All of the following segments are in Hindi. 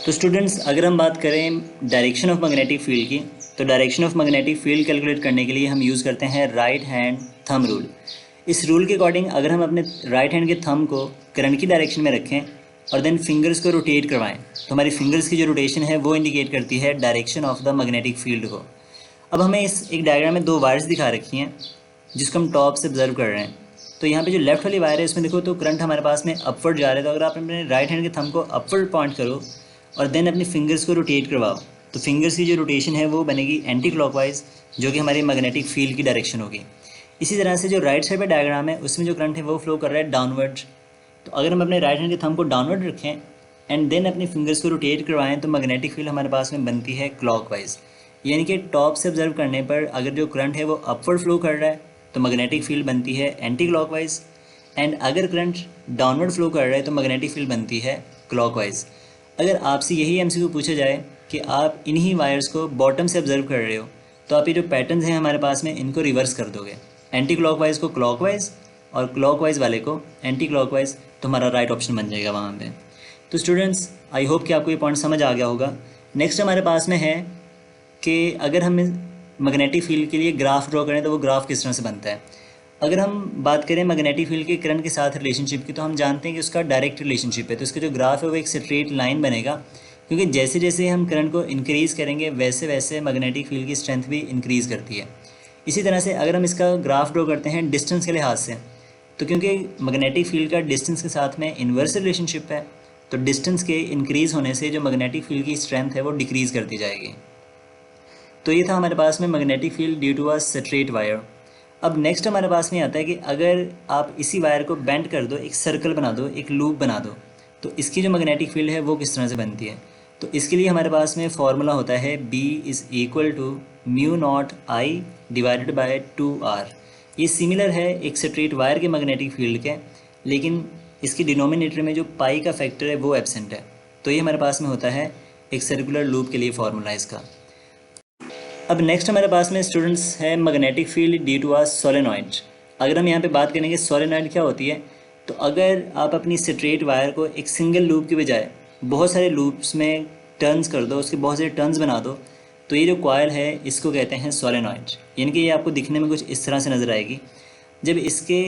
तो स्टूडेंट्स, अगर हम बात करें डायरेक्शन ऑफ मैग्नेटिक फील्ड की, तो direction of magnetic field calculate करने के लिए हम यूज़ करते हैं राइट हैंड थंब रूल। इस रूल के अकॉर्डिंग अगर हम अपने राइट हैंड के थंब को करंट की डायरेक्शन में रखें और देन फिंगर्स को रोटेट करवाएं, तो हमारी फिंगर्स की जो रोटेशन है वो इंडिकेट करती है direction of the magnetic field को। अब हमें इस एक डायग्राम में दो वायर्स दिखा रखी हैं जिसको हम टॉप से ऑब्जर्व कर रहे हैं। तो यहाँ पे जो लेफ्ट वाली वायर है इसमें देखो तो करंट हमारे पास में अपवर्ड जा रहा है। तो अगर आप अपने राइट हैंड के थंब को अपवर्ड पॉइंट करो और देन अपनी फिंगर्स को रोटेट करवाओ, तो फिंगर्स की जो रोटेशन है वो बनेगी एंटी क्लॉकवाइज, जो कि हमारी मैग्नेटिक फील्ड की डायरेक्शन होगी। इसी तरह से जो राइट साइड पर डायग्राम है उसमें जो करंट है वो फ्लो कर रहा है डाउनवर्ड। तो अगर हम अपने राइट हैंड के थंब को डाउनवर्ड रखें एंड देन अपनी फिंगर्स को रोटेट करवाएं, तो मैग्नेटिक फील्ड हमारे पास में बनती है क्लॉकवाइज। यानी कि टॉप से ऑब्जर्व करने पर अगर जो करंट है वो अपवर्ड फ्लो कर रहा है तो मैग्नेटिक फील्ड बनती है एंटी क्लॉकवाइज, एंड अगर करंट डाउनवर्ड फ्लो कर रहा है तो मैग्नेटिक फील्ड बनती है क्लॉकवाइज। अगर आपसे यही एमसीक्यू पूछा जाए कि आप इन्हीं वायर्स को बॉटम से ऑब्जर्व कर रहे हो, तो आप ये जो पैटर्न्स हैं हमारे पास में इनको रिवर्स कर दोगे, एंटी क्लॉकवाइज को क्लॉकवाइज और क्लॉकवाइज वाले को एंटी क्लॉकवाइज, तो हमारा राइट ऑप्शन बन जाएगा वहाँ पे। तो स्टूडेंट्स, आई होप कि आपको ये पॉइंट समझ आ गया होगा। नेक्स्ट हमारे पास में है कि अगर हम मैग्नेटिक फील्ड के लिए ग्राफ ड्रॉ करें तो वो ग्राफ किस तरह से बनता है। अगर हम बात करें मैग्नेटिक फील्ड के करंट के साथ रिलेशनशिप की, तो हम जानते हैं कि उसका डायरेक्ट रिलेशनशिप है। तो इसका जो ग्राफ है वो एक स्ट्रेट लाइन बनेगा, क्योंकि जैसे जैसे हम करंट को इंक्रीज़ करेंगे वैसे वैसे मैग्नेटिक फील्ड की स्ट्रेंथ भी इंक्रीज़ करती है। इसी तरह से अगर हम इसका ग्राफ ड्रॉ करते हैं डिस्टेंस के लिहाज से, तो क्योंकि मैग्नेटिक फील्ड का डिस्टेंस के साथ में इन्वर्स रिलेशनशिप है, तो डिस्टेंस के इंक्रीज़ होने से जो मैग्नेटिक फील्ड की स्ट्रेंथ है वो डिक्रीज़ करती जाएगी। तो ये था हमारे पास में magnetic field due to a straight wire. अब नेक्स्ट हमारे पास में आता है कि अगर आप इसी वायर को बेंड कर दो, एक सर्कल बना दो, एक लूप बना दो, तो इसकी जो मैग्नेटिक फील्ड है वो किस तरह से बनती है। तो इसके लिए हमारे पास में फॉर्मूला होता है B is equal to mu not I divided by 2R। ये सिमिलर है एक स्ट्रेट वायर के मैग्नेटिक फील्ड के, लेकिन इसकी डिनोमिनेटर में जो पाई का फैक्टर है वो एब्सेंट है। तो ये हमारे पास में होता है एक सर्कुलर लूप के लिए फॉर्मूला इसका। अब नेक्स्ट हमारे पास में स्टूडेंट्स है magnetic field due to a solenoid. अगर हम यहाँ पे बात करेंगे सोलेनॉइड क्या होती है, तो अगर आप अपनी स्ट्रेट वायर को एक सिंगल लूप के बजाय बहुत सारे लूप्स में टर्न्स कर दो, उसके बहुत सारे टर्न्स बना दो, तो ये जो कॉइल है इसको कहते हैं सोलेनॉइड। यानी कि ये आपको दिखने में कुछ इस तरह से नज़र आएगी। जब इसके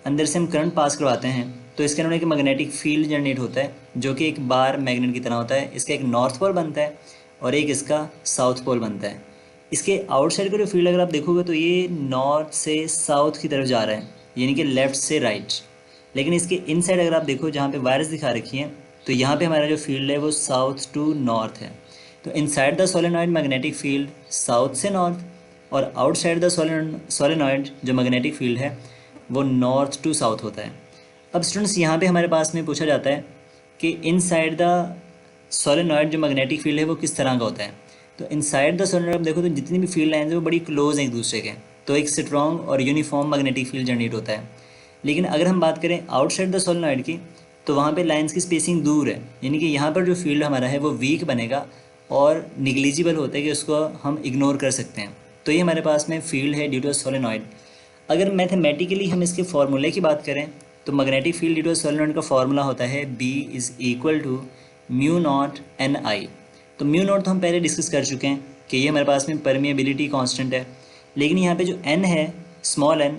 अंदर से हम करंट पास करवाते हैं तो इसके अंदर एक मैग्नेटिक फील्ड जनरेट होता है, जो कि एक बार मैग्नेट की तरह होता है। इसका एक नॉर्थ पोल बनता है और एक इसका साउथ पोल बनता है। इसके आउटसाइड का जो फील्ड अगर आप देखोगे तो ये नॉर्थ से साउथ की तरफ जा रहा है, यानी कि लेफ़्ट से राइट। लेकिन इसके इनसाइड अगर आप देखो जहाँ पे वायर्स दिखा रखी हैं, तो यहाँ पे हमारा जो फील्ड है वो साउथ टू नॉर्थ है। तो inside the solenoid magnetic field south से नॉर्थ, और आउटसाइड द सोलेनॉइड जो मैग्नेटिक फील्ड है वो नॉर्थ टू साउथ होता है। अब स्टूडेंट्स, यहाँ पे हमारे पास में पूछा जाता है कि इनसाइड द सोलेनॉइड जो मैग्नेटिक फील्ड है वो किस तरह का होता है। तो इनसाइड द सोलेनॉइड आप देखो तो जितनी भी फील्ड लाइन्स है वो बड़ी क्लोज हैं एक दूसरे के, तो एक स्ट्रॉन्ग और यूनिफॉर्म मैग्नेटिक फील्ड जनरेट होता है। लेकिन अगर हम बात करें आउटसाइड द सोलेनॉइड की, तो वहाँ पे लाइंस की स्पेसिंग दूर है, यानी कि यहाँ पर जो फील्ड हमारा है वो वीक बनेगा और निग्लिजिबल होता है कि उसको हम इग्नोर कर सकते हैं। तो ये हमारे पास में फील्ड है ड्यू टू सोलेनॉइड। अगर मैथमेटिकली हम इसके फॉर्मूले की बात करें, तो magnetic field due to solenoid का फॉर्मूला होता है B is equal to mu naught N I. तो म्यू नॉट तो हम पहले डिस्कस कर चुके हैं कि ये हमारे पास में परमिएबिलिटी कांस्टेंट है। लेकिन यहाँ पे जो n है, स्मॉल n,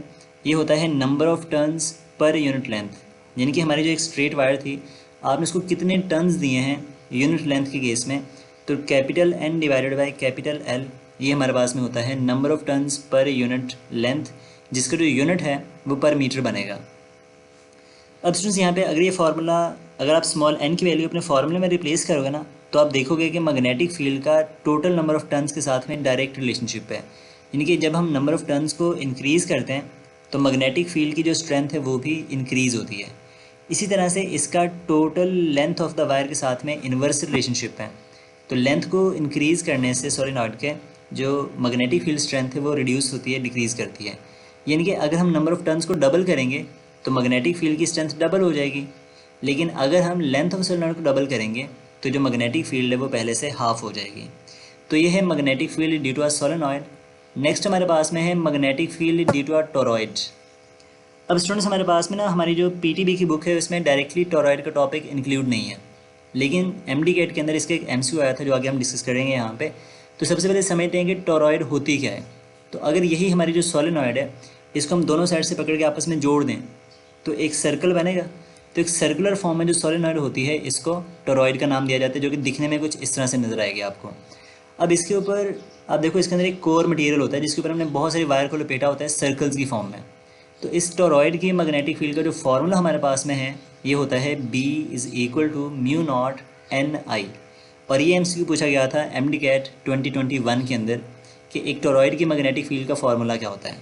ये होता है number of turns per unit length. यानी कि हमारी जो एक स्ट्रेट वायर थी, आपने उसको कितने टर्न्स दिए हैं यूनिट लेंथ के केस में, तो capital N divided by capital L, ये हमारे पास में होता है number of turns per unit length, जिसका जो यूनिट है वो पर मीटर बनेगा। अब स्टूडेंट्स, यहाँ पे अगर ये फार्मूला अगर आप स्मॉल n की वैल्यू अपने फार्मूले में रिप्लेस करोगे ना, तो आप देखोगे कि मैग्नेटिक फील्ड का टोटल नंबर ऑफ टर्न्स के साथ में डायरेक्ट रिलेशनशिप है। यानी कि जब हम नंबर ऑफ टर्न्स को इंक्रीज़ करते हैं तो मैग्नेटिक फील्ड की जो स्ट्रेंथ है वो भी इंक्रीज़ होती है। इसी तरह से इसका total length of the wire के साथ में इन्वर्स रिलेशनशिप है। तो लेंथ को इंक्रीज़ करने से सोलेनॉइड के जो मैग्नेटिक फील्ड स्ट्रेंथ है वो रिड्यूस होती है, डिक्रीज़ करती है। यानी कि अगर हम नंबर ऑफ टर्न्स को डबल करेंगे तो मैग्नेटिक फील्ड की स्ट्रेंथ डबल हो जाएगी। लेकिन अगर हम लेंथ ऑफ सोलेनॉइड को डबल करेंगे तो जो मैग्नेटिक फील्ड है वो पहले से हाफ हो जाएगी। तो ये है magnetic field due to a solenoid. Next हमारे पास में है magnetic field due to a toroid. अब स्टूडेंट्स, हमारे पास में ना हमारी जो पीटीबी की बुक है उसमें डायरेक्टली टोरॉइड का टॉपिक इंक्लूड नहीं है। लेकिन एमडी कैट के अंदर इसका एक एमसीक्यू आया था जो आगे हम डिस्कस करेंगे यहाँ पे। तो सबसे पहले समझते हैं कि टोरॉइड होती क्या है। तो अगर यही हमारी जो सोलेनॉइड है, इसको हम दोनों साइड से पकड़ के आपस में जोड़ दें तो एक सर्कल बनेगा। तो एक सर्कुलर फॉर्म में जो सोलेनॉइड होती है इसको टोरॉइड का नाम दिया जाता है, जो कि दिखने में कुछ इस तरह से नजर आएगी आपको। अब इसके ऊपर आप देखो, इसके अंदर एक कोर मटेरियल होता है जिसके ऊपर हमने बहुत सारी वायर को लपेटा होता है सर्कल्स की फॉर्म में। तो इस टोरॉइड की मैग्नेटिक फील्ड का जो फॉर्मूला हमारे पास में है ये होता है B=μ0NI। और ये एमसीक्यू पूछा गया था एमडी कैट 2021 के अंदर कि एक टोरॉइड की मैग्नेटिक फील्ड का फॉर्मूला क्या होता है।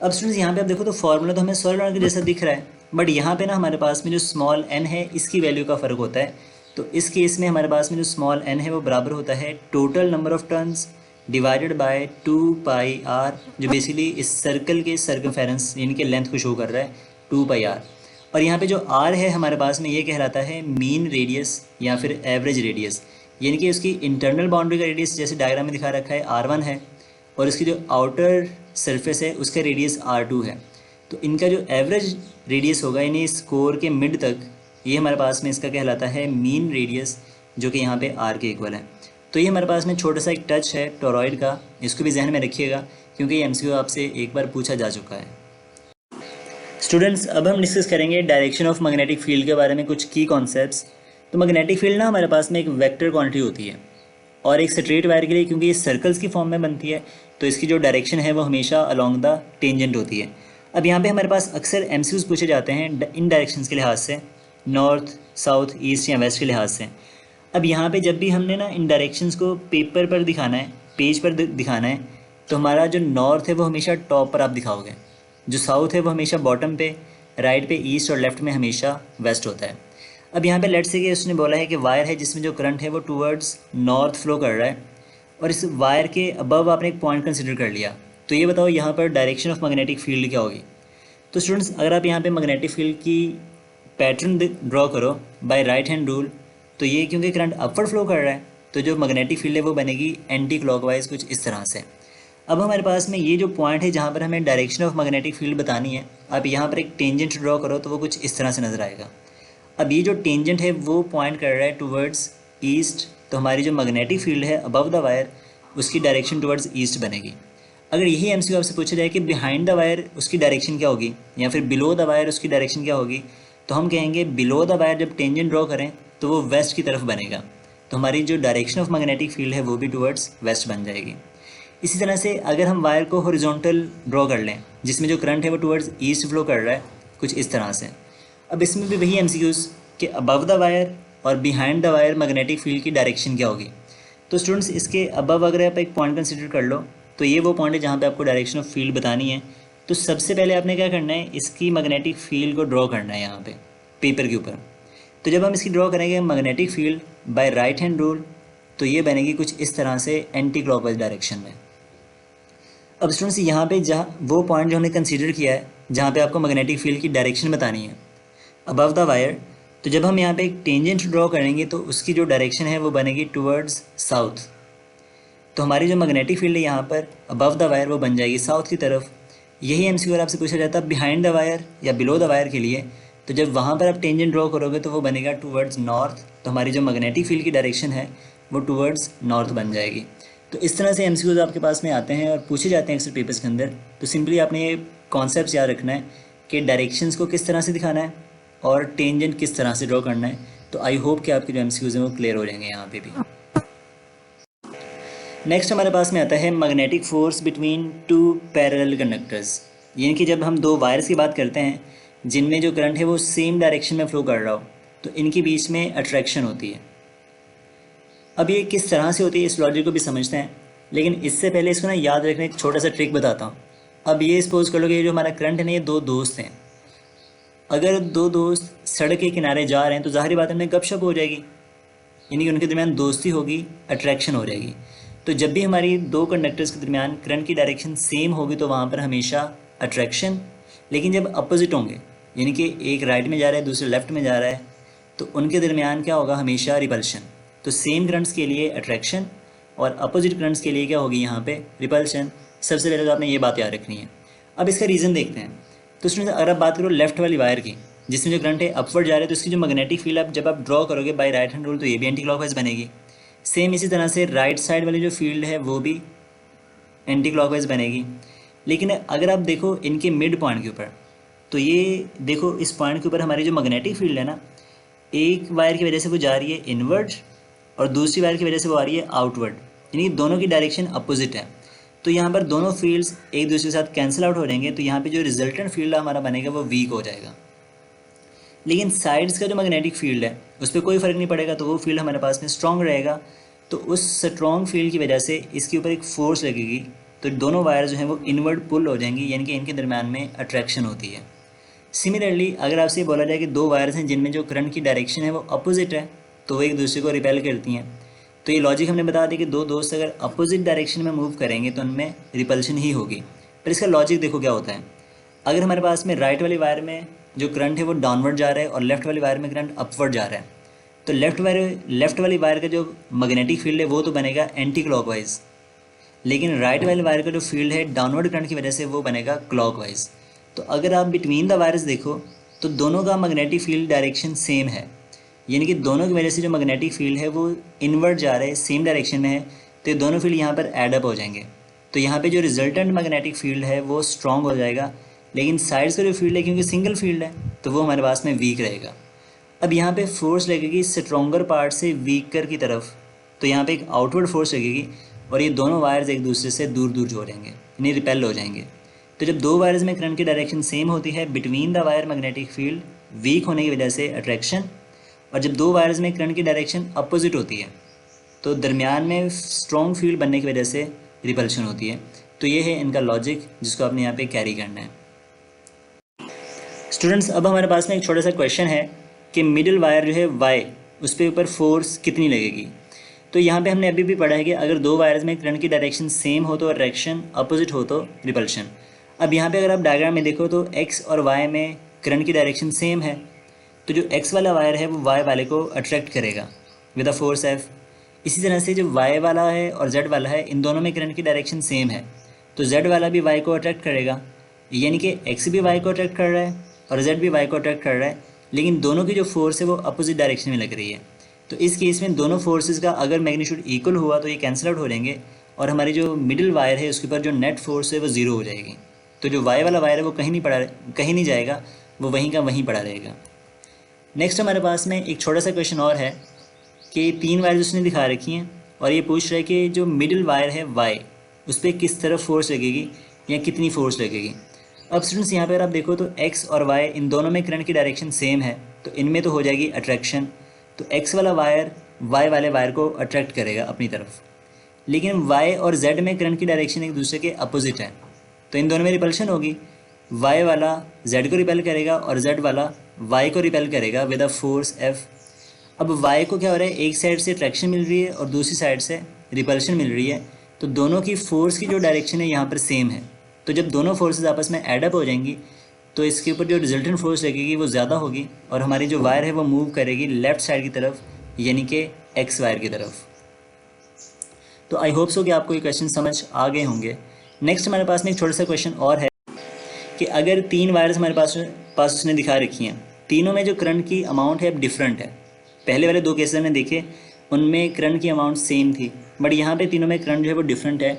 अब स्टूडेंट्स यहाँ पे आप देखो तो फॉर्मूला तो हमें सोलेनॉइड के जैसा दिख रहा है, बट यहाँ पे ना हमारे पास में जो स्मॉल n है इसकी वैल्यू का फ़र्क होता है। तो इस केस में हमारे पास में जो स्मॉल n है वो बराबर होता है total number of turns divided by 2πr, जो बेसिकली इस सर्कल के सर्कमफेरेंस यानी कि लेंथ को शो कर रहा है 2πr। और यहाँ पे जो r है हमारे पास में ये कहलाता है मीन रेडियस या फिर एवरेज रेडियस, यानी कि उसकी इंटरनल बाउंड्री का रेडियस जैसे डायग्राम में दिखा रखा है r1 है, और इसकी जो आउटर सरफेस है उसका रेडियस r2 है। तो इनका जो एवरेज रेडियस होगा यानी इस कोर के मिड तक, ये हमारे पास में इसका कहलाता है मीन रेडियस, जो कि यहाँ पे r के इक्वल है। तो ये हमारे पास में छोटा सा एक टच है टोरॉइड का, इसको भी जहन में रखिएगा क्योंकि ये एमसीक्यू आपसे एक बार पूछा जा चुका है। स्टूडेंट्स, अब हम डिस्कस करेंगे डायरेक्शन ऑफ मैग्नेटिक फील्ड के बारे में कुछ की कॉन्सेप्ट्स। तो मैग्नेटिक फील्ड ना हमारे पास में एक वेक्टर क्वांटिटी होती है, और एक स्ट्रेट वायर के लिए क्योंकि ये सर्कल्स की फॉर्म में बनती है तो इसकी जो डायरेक्शन है वो हमेशा अलोंग द टेंजेंट होती है। अब यहाँ पे हमारे पास अक्सर एमसीक्यूज पूछे जाते हैं इन डायरेक्शंस के लिहाज से, नॉर्थ, साउथ, ईस्ट या वेस्ट के लिहाज से। अब यहाँ पे जब भी हमने ना इन डायरेक्शंस को पेपर पर दिखाना है, पेज पर दिखाना है, तो हमारा जो नॉर्थ है वो हमेशा टॉप पर आप दिखाओगे, जो साउथ है वो हमेशा बॉटम पे, राइट पे ईस्ट और लेफ्ट में हमेशा वेस्ट होता है। अब यहाँ पे लेट्स से कि उसने बोला है कि वायर है जिसमें जो करंट है वो टूवर्ड्स नॉर्थ फ्लो कर रहा है, और इस वायर के अबव आपने एक पॉइंट कंसिडर कर लिया। तो ये बताओ यहाँ पर डायरेक्शन ऑफ मैग्नेटिक फील्ड क्या होगी। तो स्टूडेंट्स, अगर आप यहाँ पे मैग्नेटिक फील्ड की पैटर्न ड्रॉ करो बाय राइट हैंड रूल, तो ये क्योंकि करंट अपवर्ड फ्लो कर रहा है तो जो मैग्नेटिक फील्ड है वो बनेगी एंटी क्लॉकवाइज कुछ इस तरह से। अब हमारे पास में ये जो पॉइंट है जहाँ पर हमें डायरेक्शन ऑफ मैग्नेटिक फील्ड बतानी है, आप यहाँ पर एक टेंजेंट ड्रॉ करो तो वो कुछ इस तरह से नज़र आएगा। अब ये जो टेंजेंट है वो पॉइंट कर रहा है टूवर्ड्स ईस्ट, तो हमारी जो मैग्नेटिक फील्ड है अबव द वायर उसकी डायरेक्शन टुवर्ड्स ईस्ट बनेगी। अगर यही एमसीक्यू आपसे पूछा जाए कि बिहाइंड द वायर उसकी डायरेक्शन क्या होगी या फिर बिलो द वायर उसकी डायरेक्शन क्या होगी, तो हम कहेंगे बिलो द वायर जब टेंजेंट ड्रॉ करें तो वो वेस्ट की तरफ बनेगा, तो हमारी जो डायरेक्शन ऑफ मैग्नेटिक फील्ड है वो भी टुवर्ड्स वेस्ट बन जाएगी। इसी तरह से अगर हम वायर को हॉरिजॉन्टल ड्रॉ कर लें जिसमें जो करंट है वो टुवर्ड्स ईस्ट फ्लो कर रहा है कुछ इस तरह से, अब इसमें भी वही एमसीक्यूज कि अबव द वायर और behind the wire magnetic field की डायरेक्शन क्या होगी। तो स्टूडेंट्स, इसके अबव अगर आप एक पॉइंट कंसिडर कर लो तो ये वो पॉइंट है जहाँ पे आपको डायरेक्शन ऑफ फील्ड बतानी है। तो सबसे पहले आपने क्या करना है, इसकी मैग्नेटिक फील्ड को ड्रॉ करना है यहाँ पे पेपर के ऊपर। तो जब हम इसकी ड्रॉ करेंगे magnetic field by right hand rule, तो ये बनेगी कुछ इस तरह से एंटी क्लॉकवाइज डायरेक्शन में। अब स्टूडेंट्स, यहाँ पे जहाँ वो पॉइंट जो हमने कंसिडर किया है जहाँ पे आपको मैग्नेटिक फील्ड की डायरेक्शन बतानी है अबव द वायर, तो जब हम यहाँ पे एक टेंजेंट ड्रॉ करेंगे तो उसकी जो डायरेक्शन है वो बनेगी टुवर्ड्स साउथ। तो हमारी जो मैग्नेटिक फील्ड है यहाँ पर अबव द वायर वो बन जाएगी साउथ की तरफ। यही एमसीक्यू आपसे पूछा जाता है बिहाइंड द वायर या बिलो द वायर के लिए, तो जब वहाँ पर आप टेंजेंट ड्रॉ करोगे तो वो बनेगा टुवर्ड्स नॉर्थ, तो हमारी जो मैग्नेटिक फील्ड की डायरेक्शन है वो टुवर्ड्स नॉर्थ बन जाएगी। तो इस तरह से एमसीक्यूज आपके पास में आते हैं और पूछे जाते हैं अक्सर पेपर्स के अंदर। तो सिंपली आपने ये कॉन्सेप्ट याद रखना है कि डायरेक्शंस को किस तरह से दिखाना है और टेंजेंट किस तरह से ड्रॉ करना है। तो आई होप कि आपके जो एमसीक्यूज हैं वो क्लियर हो जाएंगे यहाँ पे भी। नेक्स्ट हमारे पास में आता है magnetic force between two parallel conductors, यानी कि जब हम दो वायर्स की बात करते हैं जिनमें जो करंट है वो सेम डायरेक्शन में फ्लो कर रहा हो तो इनके बीच में अट्रैक्शन होती है। अब ये किस तरह से होती है इस लॉजिक को भी समझते हैं, लेकिन इससे पहले इसको ना याद रखने एक छोटा सा ट्रिक बताता हूँ। अब ये सपोज कर लो कि ये जो हमारा करंट है ना, ये दो दोस्त हैं। अगर दो दोस्त सड़क के किनारे जा रहे हैं तो ज़ाहिर बात है उनमें गपशप हो जाएगी, यानी कि उनके दरमियान दोस्ती होगी, अट्रैक्शन हो जाएगी। तो जब भी हमारी दो कंडक्टर्स के दरमियान करंट की डायरेक्शन सेम होगी तो वहाँ पर हमेशा अट्रैक्शन, लेकिन जब अपोजिट होंगे यानी कि एक राइट में जा रहा है दूसरे लेफ्ट में जा रहा है तो उनके दरमियान क्या होगा, हमेशा रिपल्शन। तो सेम करंट्स के लिए अट्रैक्शन और अपोजिट करंट्स के लिए क्या होगी यहाँ पे, रिपल्शन। सबसे पहले तो आपने ये बात याद रखनी है। अब इसका रीज़न देखते हैं। तो स्टूडेंट्स, अगर आप बात करो लेफ़्ट वाली वायर की, जिसमें जो करंट है अपवर्ड जा रहा है, तो इसकी जो मैग्नेटिक फील्ड आप जब आप ड्रॉ करोगे बाय राइट हैंड रूल, तो ये भी एंटी क्लॉकवाइज बनेगी। सेम इसी तरह से राइट साइड वाली जो फील्ड है वो भी एंटी क्लॉकवाइज बनेगी। लेकिन अगर आप देखो इनके मिड पॉइंट के ऊपर, तो ये देखो इस पॉइंट के ऊपर हमारी जो मैग्नेटिक फील्ड है ना, एक वायर की वजह से वो जा रही है इनवर्ड और दूसरी वायर की वजह से वो आ रही है आउटवर्ड, यानी दोनों की डायरेक्शन अपोजिट है। तो यहाँ पर दोनों फील्ड्स एक दूसरे के साथ कैंसिल आउट हो जाएंगे, तो यहाँ पे जो रिजल्टेंट फील्ड हमारा बनेगा वो वीक हो जाएगा। लेकिन साइड्स का जो मैग्नेटिक फील्ड है उस पर कोई फ़र्क नहीं पड़ेगा, तो वो फील्ड हमारे पास में स्ट्रॉन्ग रहेगा। तो उस स्ट्रॉन्ग फील्ड की वजह से इसके ऊपर एक फोर्स लगेगी, तो दोनों वायर जो हैं वो इनवर्ड पुल हो जाएंगी, यानी कि इनके दरम्यान में अट्रैक्शन होती है। सिमिलरली अगर आपसे बोला जाए कि दो वायर्स हैं जिनमें जो करंट की डायरेक्शन है वो अपोजिट है, तो वो एक दूसरे को रिपेल करती हैं, तो ये लॉजिक हमने बता दिया कि दो दोस्त अगर अपोजिट डायरेक्शन में मूव करेंगे तो उनमें रिपल्शन ही होगी। पर इसका लॉजिक देखो क्या होता है। अगर हमारे पास में राइट वाली वायर में जो करंट है वो डाउनवर्ड जा रहा है और लेफ्ट वाली वायर में करंट अपवर्ड जा रहा है, तो लेफ्ट वाली वायर का जो मैग्नेटिक फील्ड है वो तो बनेगा एंटी क्लॉकवाइज, लेकिन राइट वाली वायर का जो फील्ड है डाउनवर्ड करंट की वजह से वो बनेगा क्लॉकवाइज। तो अगर आप बिटवीन द वायर्स देखो तो दोनों का मैग्नेटिक फील्ड डायरेक्शन सेम है, यानी कि दोनों की वजह से जो मैग्नेटिक फील्ड है वो इनवर्ड जा रहा है, सेम डायरेक्शन में है, तो ये दोनों फील्ड यहाँ पर एडअप हो जाएंगे। तो यहाँ पे जो रिजल्टेंट मैग्नेटिक फील्ड है वो स्ट्रॉन्ग हो जाएगा, लेकिन साइड्स का जो फील्ड है क्योंकि सिंगल फील्ड है तो वो हमारे पास में वीक रहेगा। अब यहाँ पे फोर्स लगेगी स्ट्रॉन्गर पार्ट से वीकर की तरफ, तो यहाँ पे एक आउटवर्ड फोर्स लगेगी और ये दोनों वायर्स एक दूसरे से दूर दूर हो जाएंगे, यानी रिपेल हो जाएंगे। तो जब दो वायर्स में करंट की डायरेक्शन सेम होती है, between the wire magnetic field weak होने की वजह से अट्रैक्शन, और जब दो वायर्स में करंट की डायरेक्शन अपोजिट होती है तो दरमियान में स्ट्रॉन्ग फील्ड बनने की वजह से रिपल्शन होती है। तो ये है इनका लॉजिक जिसको आपने यहाँ पे कैरी करना है। स्टूडेंट्स अब हमारे पास में एक छोटा सा क्वेश्चन है कि मिडिल वायर जो है वाई, उस पर ऊपर फोर्स कितनी लगेगी। तो यहाँ पे हमने अभी भी पढ़ा है कि अगर दो वायर्स में करंट की डायरेक्शन सेम हो तो अट्रैक्शन, अपोजिट हो तो रिपल्शन। अब यहाँ पे अगर आप डायग्राम में देखो तो एक्स और वाई में करंट की डायरेक्शन सेम है, तो जो एक्स वाला वायर है वो वाई वाले को अट्रैक्ट करेगा विद अ फोर्स एफ। इसी तरह से जो वाई वाला है और जेड वाला है, इन दोनों में करंट की डायरेक्शन सेम है, तो जेड वाला भी वाई को अट्रैक्ट करेगा, यानी कि एक्स भी वाई को अट्रैक्ट कर रहा है और जेड भी वाई को अट्रैक्ट कर रहा है, लेकिन दोनों की जो फोर्स है वो अपोजिट डायरेक्शन में लग रही है। तो इस केस में दोनों फोर्सेस का अगर मैग्नीट्यूड इक्वल हुआ तो ये कैंसिल आउट हो जाएंगे और हमारी जो मिडिल वायर है उसके ऊपर जो नेट फोर्स है वो ज़ीरो हो जाएगी। तो जो वाई वाला वायर है वो कहीं नहीं जाएगा, वो वहीं का वहीं पड़ा रहेगा। नेक्स्ट हमारे पास में एक छोटा सा क्वेश्चन और है कि तीन वायर उसने दिखा रखी हैं और ये पूछ रहा है कि जो मिडिल वायर है वाई, उस पर किस तरफ फोर्स लगेगी या कितनी फोर्स लगेगी। अब स्टूडेंट्स यहाँ पर आप देखो तो एक्स और वाई इन दोनों में करंट की डायरेक्शन सेम है, तो इनमें तो हो जाएगी अट्रैक्शन, तो एक्स वाला वायर वाई वाले वायर को अट्रैक्ट करेगा अपनी तरफ। लेकिन वाई और जेड में करंट की डायरेक्शन एक दूसरे के अपोजिट है, तो इन दोनों में रिपल्शन होगी। वाई वाला जेड को रिपेल करेगा और जेड वाला वाई को रिपेल करेगा विद अ फोर्स एफ। अब वाई को क्या हो रहा है, एक साइड से अट्रैक्शन मिल रही है और दूसरी साइड से रिपल्शन मिल रही है, तो दोनों की फोर्स की जो डायरेक्शन है यहाँ पर सेम है। तो जब दोनों फोर्सेस आपस में एडअप हो जाएंगी तो इसके ऊपर जो रिजल्टेंट फोर्स लगेगी वो ज़्यादा होगी और हमारी जो वायर है वो मूव करेगी लेफ़्ट साइड की तरफ, यानी कि एक्स वायर की तरफ। तो आई होप सो कि आपको ये क्वेश्चन समझ आ गए होंगे। नेक्स्ट हमारे पास में एक छोटा सा क्वेश्चन और है कि अगर तीन वायर्स हमारे पास उसने दिखा रखी हैं, तीनों में जो करंट की अमाउंट है डिफरेंट है। पहले वाले दो केसेस हमने देखे उनमें करंट की अमाउंट सेम थी, बट यहाँ पे तीनों में करंट जो है वो डिफरेंट है।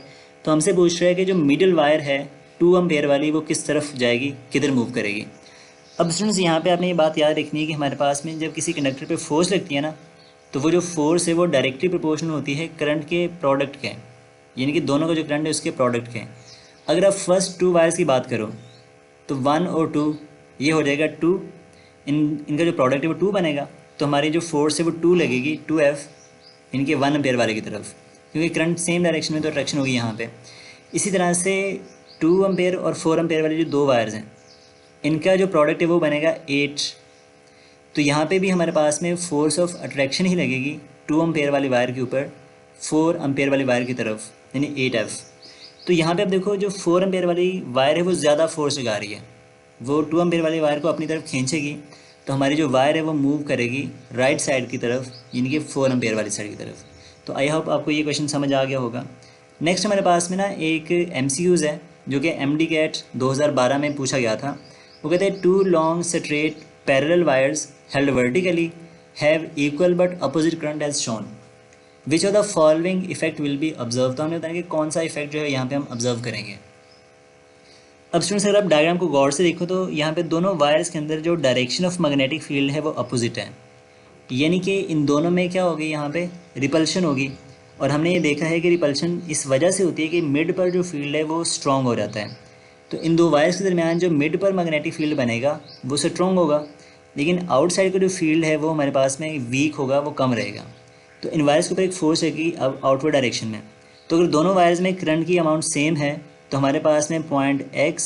तो हमसे पूछ रहा है कि जो मिडिल वायर है 2 एम्पेयर वाली वो किस तरफ जाएगी, किधर मूव करेगी। अब स्टूडेंट्स यहाँ पे आपने ये बात याद रखनी है कि हमारे पास में जब किसी कंडक्टर पे फोर्स लगती है ना, तो वो जो फोर्स है वो डायरेक्टली प्रोपोर्शनल होती है करंट के प्रोडक्ट के, यानी कि दोनों का जो करंट है उसके प्रोडक्ट के। अगर आप फर्स्ट 2 वायर्स की बात करो तो 1 और 2 ये हो जाएगा 2, इनका जो प्रोडक्ट है वो 2 बनेगा, तो हमारी जो फोर्स है वो 2 लगेगी 2F इनके 1 एम्पेयर वाले की तरफ, क्योंकि करंट सेम डायरेक्शन में तो अट्रैक्शन होगी यहाँ पे। इसी तरह से 2 एम्पेयर और 4 एम्पेयर वाले जो 2 वायर्स हैं इनका जो प्रोडक्ट है वो बनेगा 8, तो यहाँ पे भी हमारे पास में फोर्स ऑफ अट्रैक्शन ही लगेगी 2 एम्पेयर वाली वायर के ऊपर 4 एम्पेयर वाली वायर की तरफ, यानी 8F। तो यहाँ पे आप देखो जो 4 एम्पेयर वाली वायर है वो ज़्यादा फोर्स लगा रही है, वो 2 एम्पेयर वाली वायर को अपनी तरफ खींचेगी, तो हमारी जो वायर है वो मूव करेगी राइट साइड की तरफ, यानी कि 4 एम्पेयर वाली साइड की तरफ। तो आई होप आपको ये क्वेश्चन समझ आ गया होगा। नेक्स्ट हमारे पास में ना एक MCQs है जो कि MD CAT 2012 में पूछा गया था। वो कहते हैं 2 long straight parallel wires held vertically have equal but opposite current as shown, which of the following effect will be observe. तो हमने बताया कि कौन सा इफेक्ट जो है यहाँ पे हम ऑब्जर्व करेंगे। अब स्टूडेंट्स अगर आप डायग्राम को गौर से देखो तो यहाँ पे दोनों वायर्स के अंदर जो डायरेक्शन ऑफ मैग्नेटिक फील्ड है वो अपोजिट है, यानी कि इन दोनों में क्या होगी, यहाँ पे रिपल्शन होगी। और हमने ये देखा है कि रिपल्शन इस वजह से होती है कि मिड पर जो फील्ड है वो स्ट्रॉन्ग हो जाता है। तो इन दो वायर्स के दरमियान जो मिड पर मैग्नेटिक फील्ड बनेगा वो स्ट्रॉन्ग होगा, लेकिन आउटसाइड का जो फील्ड है वो हमारे पास में वीक होगा, वो कम रहेगा। तो इन वायर्स के ऊपर एक फोर्स है कि अब आउटवर्ड डायरेक्शन में, तो अगर दोनों वायर्स में करंट की अमाउंट सेम है तो हमारे पास में पॉइंट एक्स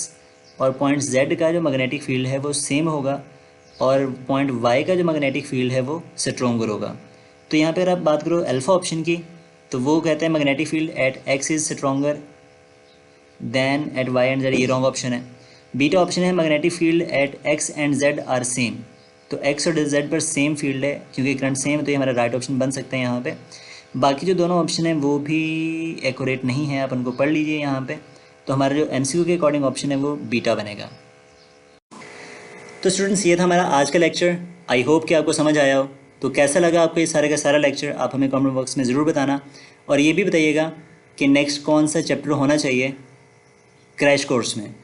और पॉइंट जेड का जो मैग्नेटिक फील्ड है वो सेम होगा, और पॉइंट वाई का जो मैग्नेटिक फील्ड है वो स्ट्रॉन्गर होगा। तो यहाँ पर आप बात करो अल्फ़ा ऑप्शन की, तो वो कहते हैं magnetic field at X is stronger than at Y and Z, ये रॉन्ग ऑप्शन है। बीटा ऑप्शन है magnetic field at X and Z are same, तो एक्स और जेड पर सेम फील्ड है क्योंकि करंट सेम है, तो ये हमारा राइट ऑप्शन बन सकते हैं यहाँ पे। बाकी जो दोनों ऑप्शन हैं वो भी एक्यूरेट नहीं है, आप उनको पढ़ लीजिए यहाँ पे। तो हमारा जो एमसीक्यू के अकॉर्डिंग ऑप्शन है वो बीटा बनेगा। तो स्टूडेंट्स ये था हमारा आज का लेक्चर, आई होप कि आपको समझ आया हो। तो कैसा लगा आपको ये सारे का सारा लेक्चर, आप हमें कमेंट बॉक्स में ज़रूर बताना, और ये भी बताइएगा कि नेक्स्ट कौन सा चैप्टर होना चाहिए क्रैश कोर्स में।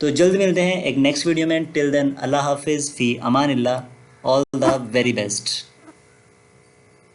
तो जल्द मिलते हैं एक नेक्स्ट वीडियो में। टिल देन अल्लाह हाफिज़, फ़ी अमानिल्लाह, ऑल द वेरी बेस्ट।